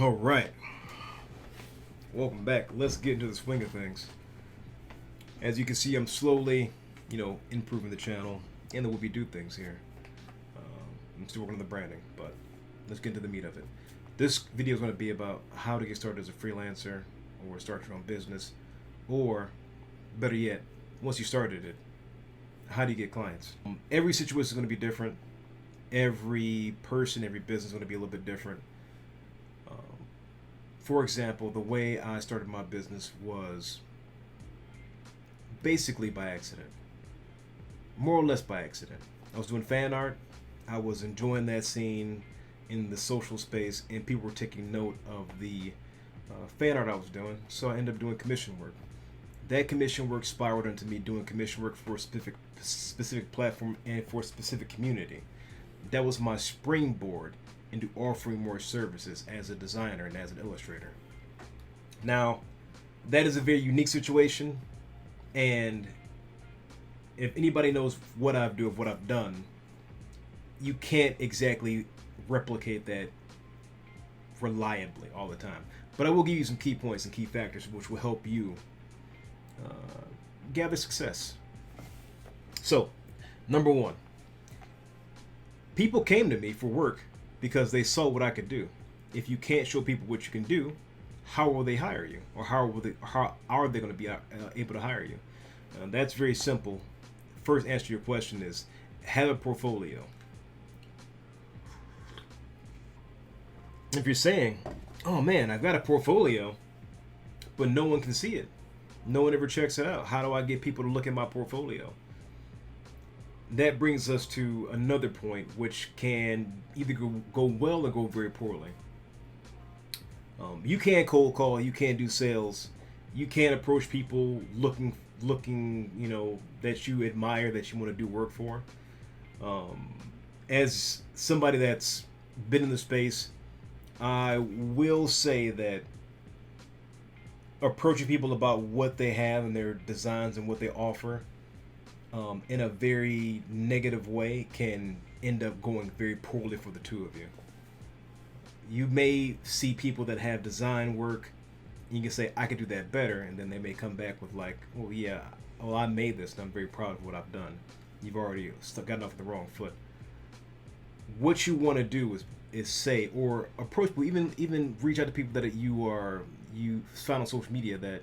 All right, welcome back. Let's get into the swing of things. As you can see, I'm slowly, improving the channel and the way we do things here. I'm still working on the branding, but let's get into the meat of it. This video is going to be about how to get started as a freelancer or start your own business, or better yet, once you started it, how do you get clients? Every situation is going to be different. Every person, every business is going to be a little bit different. For example, the way I started my business was basically by accident, more or less by accident. I was doing fan art. I was enjoying that scene in the social space, and people were taking note of the fan art I was doing. So I ended up doing commission work. That commission work spiraled into me doing commission work for a specific platform and for a specific community. That was my springboard into offering more services as a designer and as an illustrator. Now, that is a very unique situation, and if anybody knows what I've done, you can't exactly replicate that reliably all the time. But I will give you some key points and key factors which will help you gather success. So, number one, people came to me for work because they saw what I could do. If you can't show people what you can do, how will they hire you, or how are they going to be able to hire you? That's very simple. First answer to your question is have a portfolio. If you're saying, "Oh man, I've got a portfolio, but no one can see it. No one ever checks it out. How do I get people to look at my portfolio?" That brings us to another point, which can either go well or go very poorly. You can't cold call. You can't do sales. You can't approach people looking, that you admire, that you want to do work for. As somebody that's been in the space, I will say that approaching people about what they have and their designs and what they offer in a very negative way can end up going very poorly for the two of you. You may see people that have design work, and you can say, "I could do that better," and then they may come back with like, "Well, yeah, well, I made this, and I'm very proud of what I've done." You've already gotten off the wrong foot. What you want to do is say, or approach people, even reach out to people that you found on social media that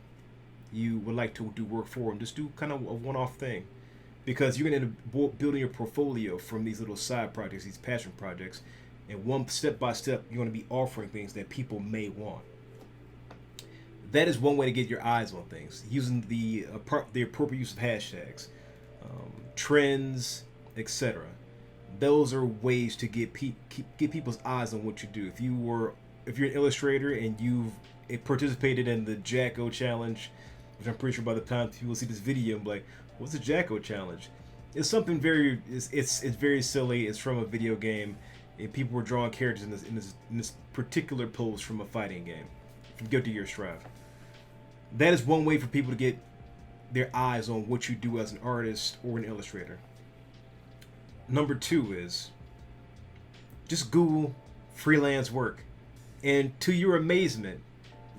you would like to do work for, and just do kind of a one-off thing. Because you're going to end up building your portfolio from these little side projects, these passion projects, and one step by step, you're going to be offering things that people may want. That is one way to get your eyes on things, using the appropriate use of hashtags, trends, etc. Those are ways to get people's eyes on what you do. If you're an illustrator and you've participated in the Jacko challenge, which I'm pretty sure by the time people see this video, I'm like, "What's the Jacko challenge?" It's something it's very silly. It's from a video game, and people were drawing characters in this particular pose from a fighting game, from Guilty Gear Strive. That is one way for people to get their eyes on what you do as an artist or an illustrator. Number two is just Google freelance work, and to your amazement,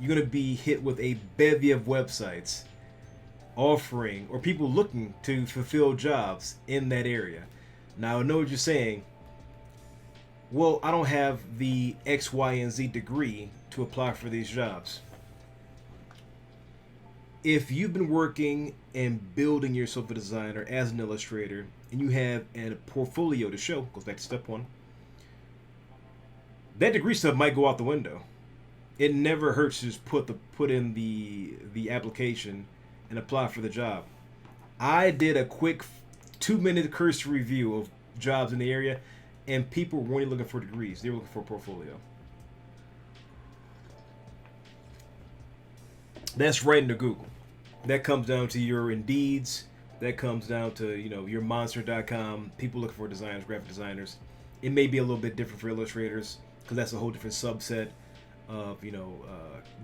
you're going to be hit with a bevy of websites offering, or people looking to fulfill jobs in that area. Now, I know what you're saying. "Well, I don't have the X, Y, and Z degree to apply for these jobs." If you've been working and building yourself a designer as an illustrator, and you have a portfolio to show, goes back to step one, that degree stuff might go out the window. It never hurts to just put in the application and apply for the job. I did a quick 2-minute cursory review of jobs in the area, and people weren't looking for degrees. They were looking for a portfolio. That's right into Google. That comes down to your Indeeds. That comes down to your Monster.com. People looking for designers, graphic designers. It may be a little bit different for illustrators because that's a whole different subset of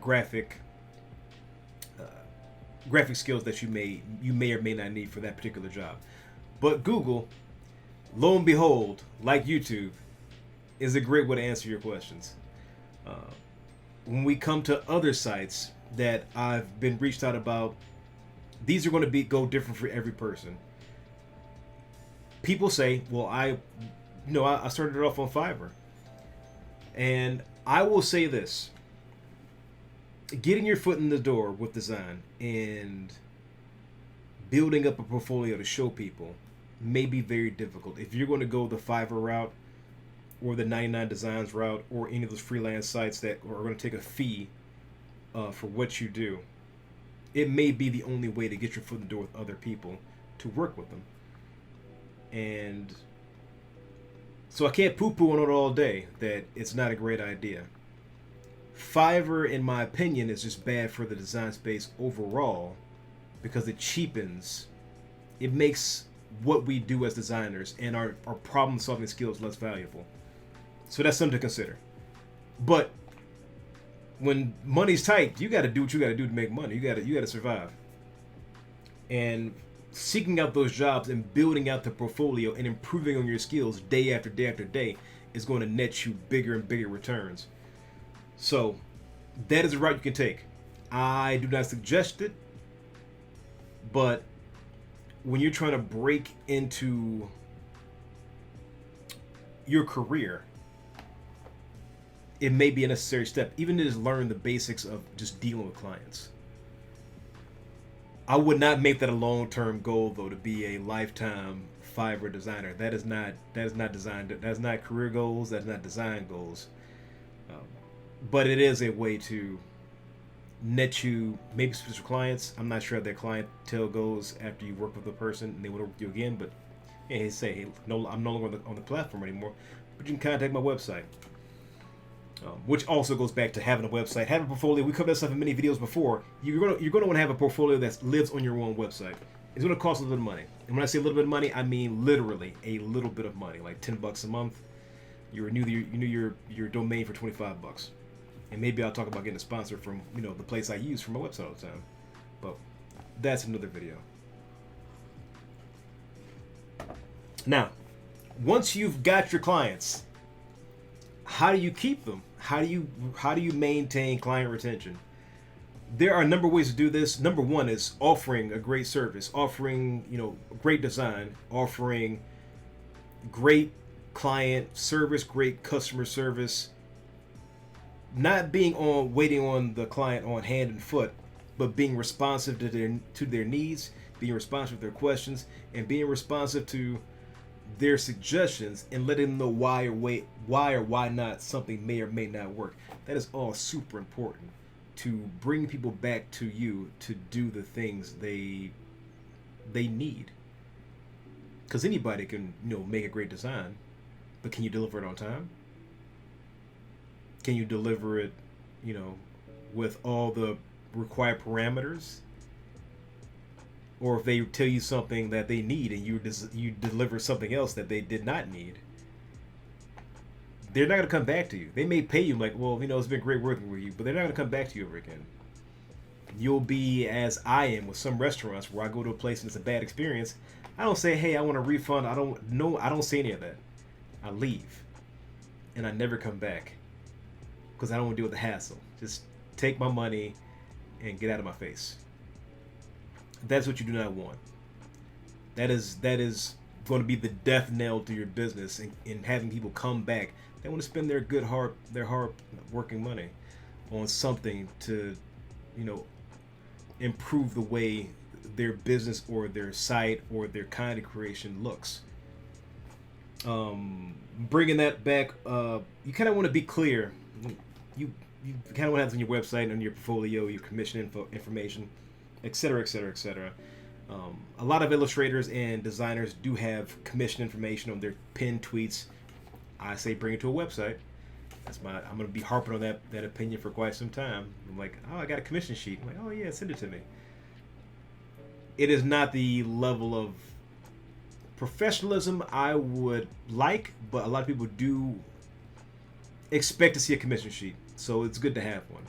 graphic skills that you may or may not need for that particular job. But Google, lo and behold, like YouTube, is a great way to answer your questions. when we come to other sites that I've been reached out about, these are going to go different for every person. People say, well, I started it off on Fiverr. And I will say this. Getting your foot in the door with design and building up a portfolio to show people may be very difficult. If you're going to go the Fiverr route or the 99 Designs route or any of those freelance sites that are going to take a fee for what you do, it may be the only way to get your foot in the door with other people to work with them. And so I can't poo-poo on it all day that it's not a great idea. Fiverr, in my opinion, is just bad for the design space overall because it cheapens. It makes what we do as designers and our problem-solving skills less valuable. So that's something to consider. But when money's tight, you got to do what you got to do to make money. You got to survive. And seeking out those jobs and building out the portfolio and improving on your skills day after day after day is going to net you bigger and bigger returns. So that is a route you can take. I do not suggest it, but when you're trying to break into your career, it may be a necessary step, even to just learn the basics of just dealing with clients. I would not make that a long-term goal, though, to be a lifetime Fiverr designer. That is not design. That's not career goals. That's not design goals. But it is a way to net you maybe specific clients. I'm not sure how their clientele goes after you work with a person and they would work with you again. But hey, no, I'm no longer on the platform anymore. But you can contact my website. Which also goes back to having a website, having a portfolio. We covered this stuff in many videos before. You're gonna want to have a portfolio that lives on your own website. It's gonna cost a little bit of money, and when I say a little bit of money, I mean literally a little bit of money, like $10 a month. You renew your domain for $25, and maybe I'll talk about getting a sponsor from the place I use for my website all the time. But that's another video. Now, once you've got your clients, how do you keep them? How do you maintain client retention? There are a number of ways to do this. Number one is offering a great service, offering great design, offering great client service, great customer service. Not waiting on the client on hand and foot, but being responsive to their needs, being responsive to their questions, and being responsive to their suggestions and letting them know why or why not something may or may not work. That is all super important to bring people back to you to do the things they need. Because anybody can make a great design, but can you deliver it on time? Can you deliver it with all the required parameters? Or if they tell you something that they need and you deliver something else that they did not need, they're not going to come back to you. They may pay you like, well, it's been great working with you, but they're not going to come back to you ever again. You'll be as I am with some restaurants where I go to a place and it's a bad experience. I don't say, hey, I want a refund. I don't say any of that. I leave. And I never come back. Because I don't want to deal with the hassle. Just take my money and get out of my face. That's what you do not want. That is going to be the death knell to your business in having people come back. They want to spend their hard working money on something to, improve the way their business or their site or their content creation looks. Bringing that back, you kind of want to be clear. You kind of want to have this on your website and on your portfolio, your commission information, etc., etc., etc. A lot of illustrators and designers do have commission information on their pinned tweets. I say bring it to a website. I'm going to be harping on that opinion for quite some time. I'm like, oh, I got a commission sheet. I'm like, oh yeah, send it to me. It is not the level of professionalism I would like, but a lot of people do expect to see a commission sheet. So it's good to have one.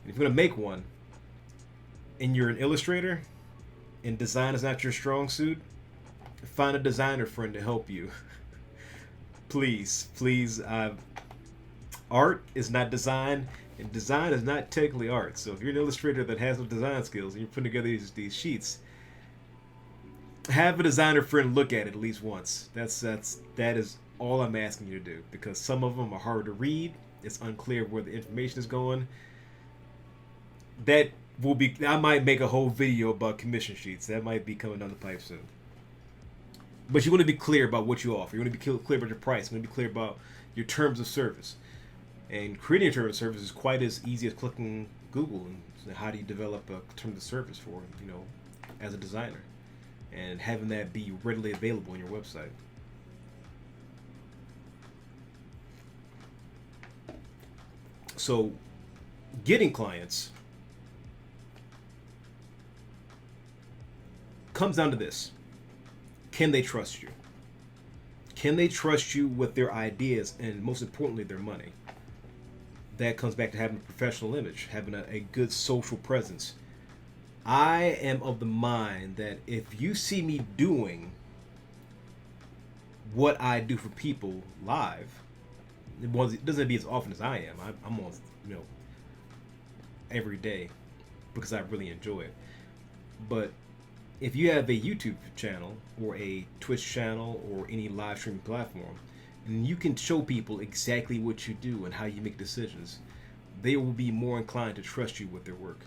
And if you're going to make one, and you're an illustrator, and design is not your strong suit, find a designer friend to help you. Please. Art is not design. And design is not technically art. So if you're an illustrator that has no design skills and you're putting together these sheets, have a designer friend look at it at least once. That is all I'm asking you to do, because some of them are hard to read. It's unclear where the information is going. That will be. I might make a whole video about commission sheets. That might be coming down the pipe soon. But you want to be clear about what you offer. You want to be clear about your price. You want to be clear about your terms of service. And creating a term of service is quite as easy as clicking Google and how do you develop a term of service for, as a designer, and having that be readily available on your website. So, getting clients comes down to this. Can they trust you? Can they trust you with their ideas and, most importantly, their money? That comes back to having a professional image, having a good social presence. I am of the mind that if you see me doing what I do for people live, it doesn't have to be as often as I am. I'm on, every day, because I really enjoy it. But if you have a YouTube channel or a Twitch channel or any live streaming platform, and you can show people exactly what you do and how you make decisions, they will be more inclined to trust you with their work.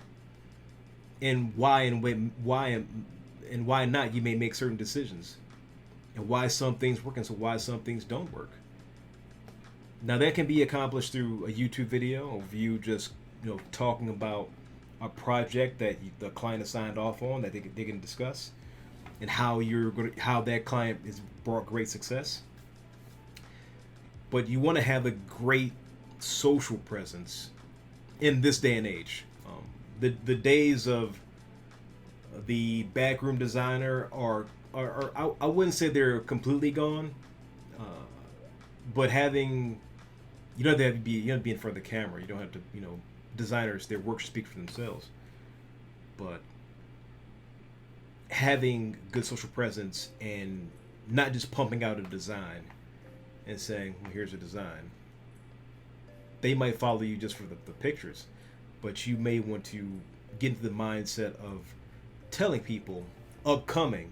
And why not you may make certain decisions, and why some things work and so why some things don't work. Now that can be accomplished through a YouTube video of you just talking about a project that the client has signed off on that they can discuss, and how that client has brought great success. But you want to have a great social presence in this day and age. The days of the backroom designer are I wouldn't say they're completely gone, but having you don't have to be in front of the camera. You don't have to designers, their work speak for themselves. But having good social presence and not just pumping out a design and saying, well, here's a design. They might follow you just for the pictures, but you may want to get into the mindset of telling people upcoming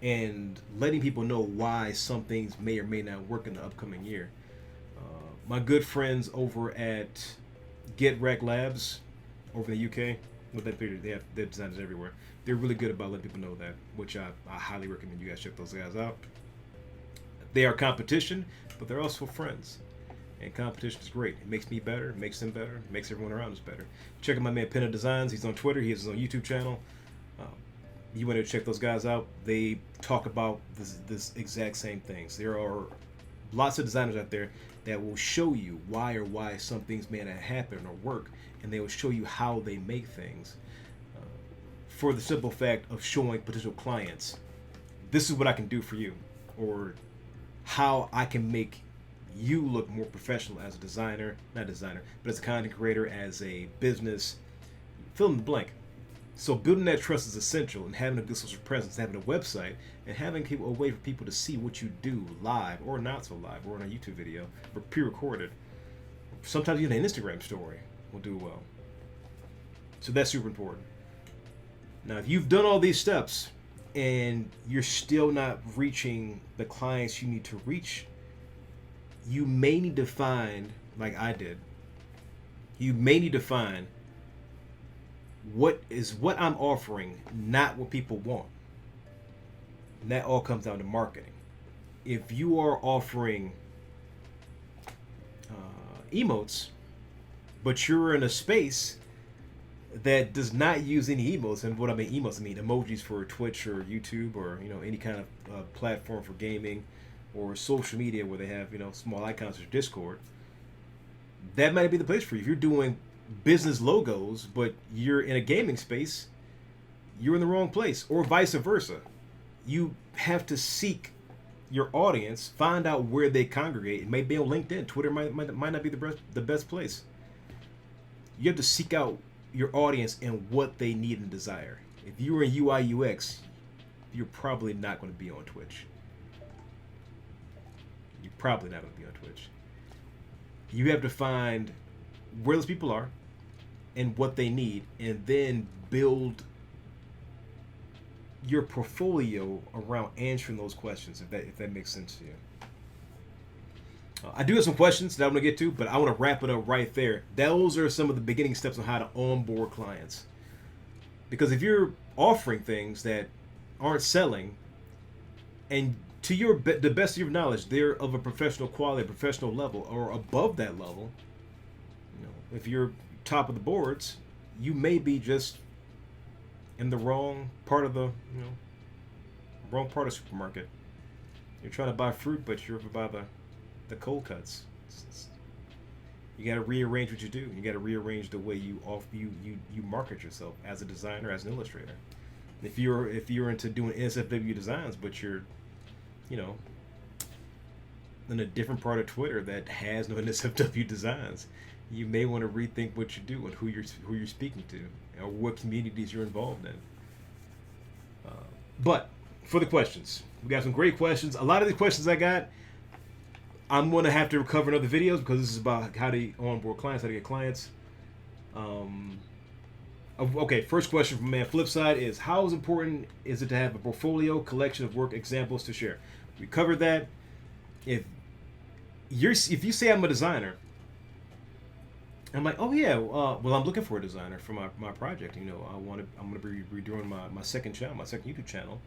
and letting people know why some things may or may not work in the upcoming year. My good friends over at Get Rec Labs over in the UK, they have designers everywhere. They're really good about letting people know that, which I highly recommend you guys check those guys out. They are competition, but they're also friends. And competition is great. It makes me better, it makes them better, it makes everyone around us better. Check out my man Pinna Designs. He's on Twitter. He has his own YouTube channel. You want to check those guys out. They talk about this exact same things. There are lots of designers out there that will show you why some things may not happen or work, and they will show you how they make things. For the simple fact of showing potential clients, this is what I can do for you, or how I can make you look more professional as a designer, not designer, but as a content creator, as a business, fill in the blank. So building that trust is essential, and having a good social presence, having a website, and having a way for people to see what you do live or not so live, or in a YouTube video, or pre-recorded. Sometimes even an Instagram story will do well. So that's super important. Now, if you've done all these steps and you're still not reaching the clients you need to reach, you may need to find, like I did, you may need to find what I'm offering, not what people want. And that all comes down to marketing. If you are offering emotes, but you're in a space that does not use any emotes, and what I mean emotes, I mean emojis for Twitch or YouTube or any kind of platform for gaming or social media where they have small icons or Discord, that might be the place for you. If you're doing business logos but you're in a gaming space, you're in the wrong place, or vice versa. You have to seek your audience, find out where they congregate. It may be on LinkedIn. Twitter might not be the best place. You have to seek out your audience and what they need and desire. If you were in UI UX, you're probably not going to be on Twitch. You're probably not going to be on Twitch. You have to find where those people are and what they need, and then build your portfolio around answering those questions, if that makes sense to you. I do have some questions that I'm going to get to, but I want to wrap it up right there. Those are some of the beginning steps on how to onboard clients. Because if you're offering things that aren't selling, and to the best of your knowledge, they're of a professional quality, a professional level, or above that level, if you're top of the boards, you may be just in the wrong part of the supermarket. You're trying to buy fruit, but you're over by the cold cuts. You got to rearrange what you do. You got to rearrange the way you market yourself as a designer, as an illustrator. If you're into doing NSFW designs, but you're, in a different part of Twitter that has no NSFW designs, you may want to rethink what you do and who you're speaking to, or what communities you're involved in. But for the questions, we got some great questions. A lot of the questions I got, I'm going to have to cover in other videos because this is about how to onboard clients, how to get clients. Okay, first question from man Flipside is, how important is it to have a portfolio collection of work examples to share? We covered that. If you say I'm a designer, I'm like, oh yeah, well I'm looking for a designer for my project. I'm going to be redoing my second channel, my second YouTube channel.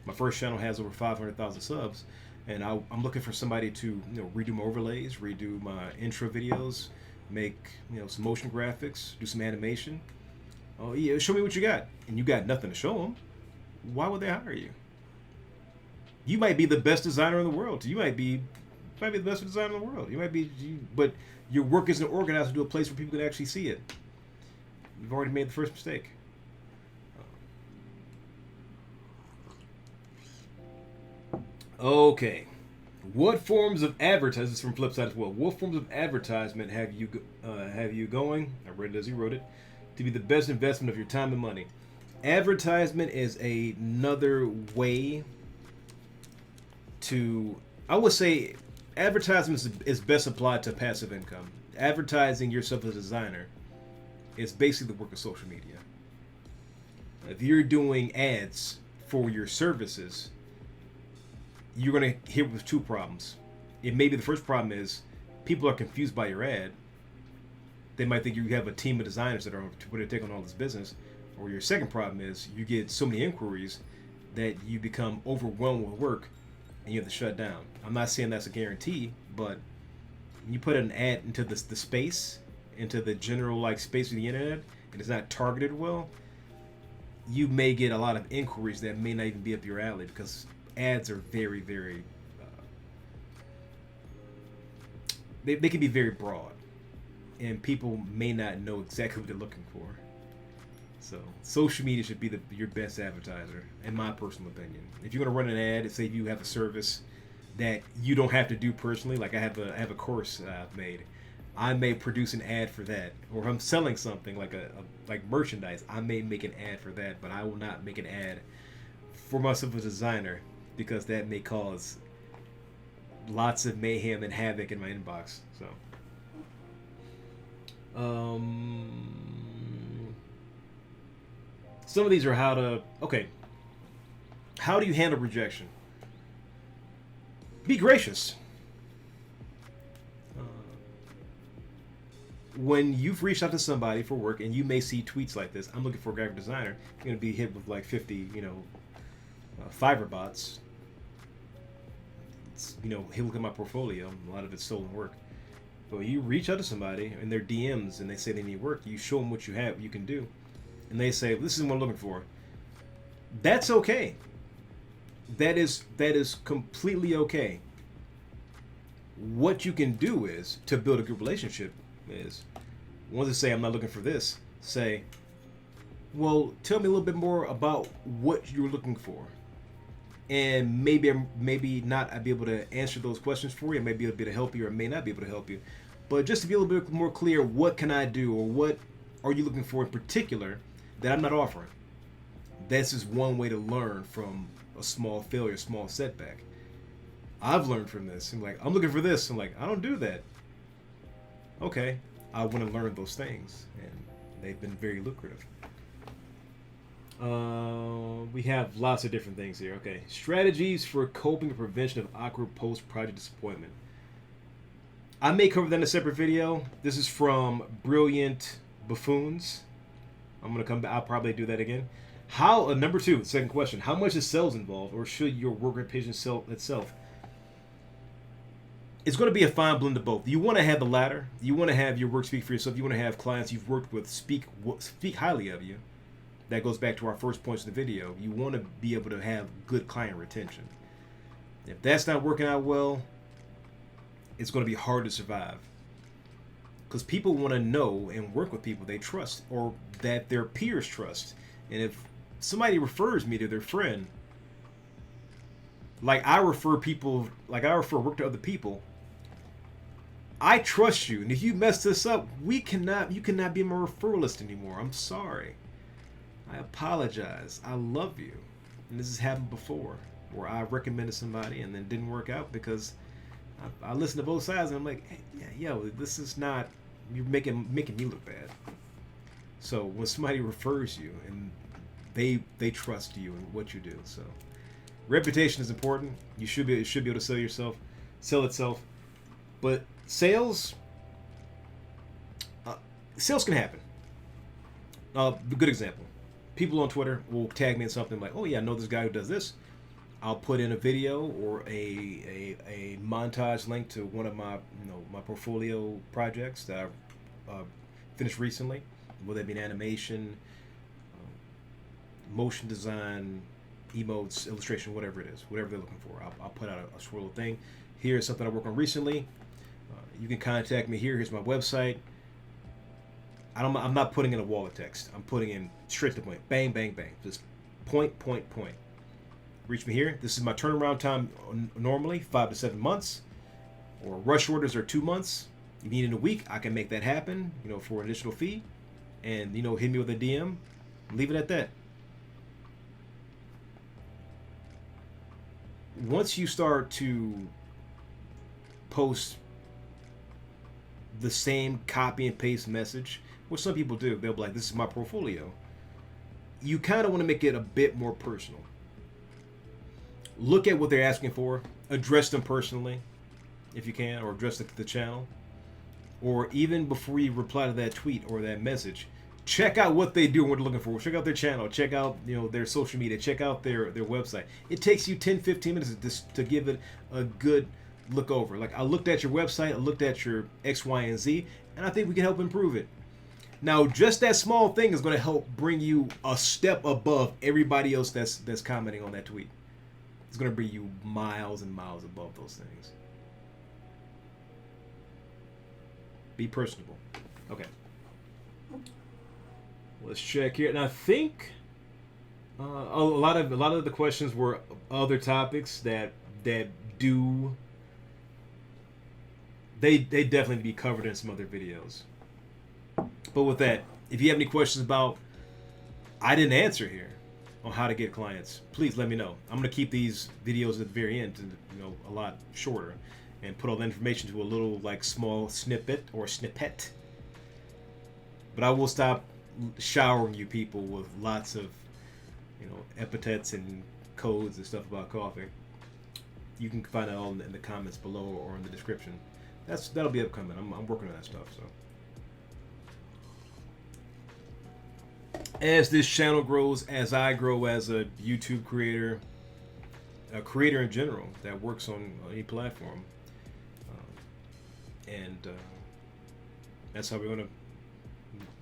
My first channel has over 500,000 subs, and I'm looking for somebody to redo my overlays, redo my intro videos, make some motion graphics, do some animation. Oh yeah, show me what you got, and you got nothing to show them. Why would they hire you? You might be the best designer in the world. You might be the best designer in the world. But your work isn't organized into a place where people can actually see it. You've already made the first mistake. Okay. What forms of advertising, this is from Flipside as well. What forms of advertisement have you going? I read it as he wrote it. To be the best investment of your time and money. Advertisement is another way to, I would say, advertisement is best applied to passive income. Advertising yourself as a designer is basically the work of social media. If you're doing ads for your services, you're going to hit with two problems. It may be the first problem is people are confused by your ad. They might think you have a team of designers that are going to take on all this business. Or your second problem is you get so many inquiries that you become overwhelmed with work and you have to shut down. I'm not saying that's a guarantee, but when you put an ad into the space, into the general space of the internet, and it's not targeted well, you may get a lot of inquiries that may not even be up your alley, because ads are very, very they can be very broad, and people may not know exactly what they're looking for. So social media should be your best advertiser, in my personal opinion. If you're going to run an ad, say you have a service that you don't have to do personally, like I have a course I've made, I may produce an ad for that. Or if I'm selling something like like merchandise, I may make an ad for that, but I will not make an ad for myself as a designer, because that may cause lots of mayhem and havoc in my inbox. So some of these are how do you handle rejection? Be gracious. When you've reached out to somebody for work, and you may see tweets like this, I'm looking for a graphic designer, you're going to be hit with 50, Fiverr bots. Hey, look at my portfolio. A lot of it's stolen work. But when you reach out to somebody in their DMs and they say they need work, you show them what you can do. And they say, this is what I'm looking for. That's okay. That is completely okay. What you can do is, to build a good relationship, is once they say, I'm not looking for this, say, well, tell me a little bit more about what you're looking for. And maybe not I'd be able to answer those questions for you. I may be able to help you, or may not be able to help you. But just to be a little bit more clear, what can I do, or what are you looking for in particular that I'm not offering? This is one way to learn from a small failure, small setback. I've learned from this. I'm like, I'm looking for this. I'm like, I don't do that. Okay, I want to learn those things, and they've been very lucrative. We have lots of different things here. Okay, strategies for coping and prevention of awkward post-project disappointment. I may cover that in a separate video. This is from Brilliant Buffoons. I'm gonna come back. I'll probably do that again. How number two, second question: how much is sales involved, or should your work reputation sell itself? It's going to be a fine blend of both. You want to have the latter. You want to have your work speak for yourself. You want to have clients you've worked with speak highly of you. That goes back to our first points in the video. You want to be able to have good client retention. If that's not working out well, it's going to be hard to survive. Because people want to know and work with people they trust or that their peers trust. And if somebody refers me to their friend, like I refer work to other people, I trust you, and if you mess this up, you cannot be my referral list anymore. I'm sorry. I apologize. I love you. And this has happened before, where I recommended somebody and then it didn't work out because I listened to both sides and I'm like, hey, yo, this is not, you're making me look bad. So when somebody refers you and they trust you and what you do, so reputation is important. You should be able to sell itself. But sales can happen. A good example: people on Twitter will tag me in something like, "Oh yeah, I know this guy who does this." I'll put in a video or a montage link to one of my my portfolio projects that I finished recently, whether it be an animation, motion design, emotes, illustration, whatever it is, whatever they're looking for. I'll put out a swirl thing. Here's something I worked on recently. You can contact me here. Here's my website. I'm not putting in a wall of text. I'm putting in straight to the point. Bang, bang, bang. Just point. Reach me here. This is my turnaround time normally, 5 to 7 months. Or rush orders are 2 months. If you need it in a week, I can make that happen, for an additional fee. And, hit me with a DM. Leave it at that. Once you start to post the same copy and paste message, which some people do, they'll be like, this is my portfolio. You kind of want to make it a bit more personal. Look at what they're asking for, address them personally if you can, or address the channel. Or even before you reply to that tweet or that message, check out what they do and what they're looking for. Check out their channel, check out their social media, check out their website. It takes you 10-15 minutes to give it a good look over. Like, I looked at your website, I looked at your X, Y, and Z, and I think we can help improve it. Now, just that small thing is going to help bring you a step above everybody else that's commenting on that tweet. It's going to bring you miles and miles above those things. Be personable. Okay. Let's check here. And I think a lot of the questions were other topics that do. They definitely be covered in some other videos. But with that, if you have any questions about I didn't answer here on how to get clients, please let me know. I'm gonna keep these videos at the very end, a lot shorter, and put all the information to a little small snippet or snippet. But I will stop showering you people with lots of epithets and codes and stuff about coffee. You can find it all in the comments below or in the description. That'll be upcoming. I'm working on that stuff. So as this channel grows, as I grow as a YouTube creator, a creator in general that works on any platform, and that's how we're gonna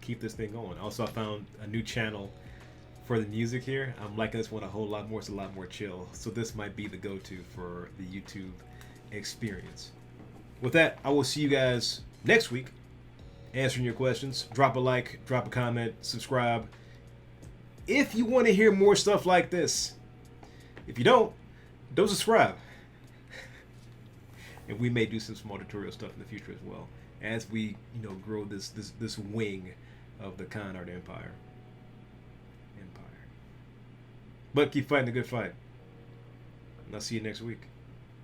keep this thing going. Also, I found a new channel for the music here. I'm liking this one a whole lot more. It's a lot more chill. So this might be the go-to for the YouTube experience. With that, I will see you guys next week answering your questions. Drop a like, drop a comment, subscribe. If you want to hear more stuff like this. If you don't subscribe. And we may do some small tutorial stuff in the future as well, as we grow this wing of the Con Art Empire. But keep fighting the good fight. And I'll see you next week.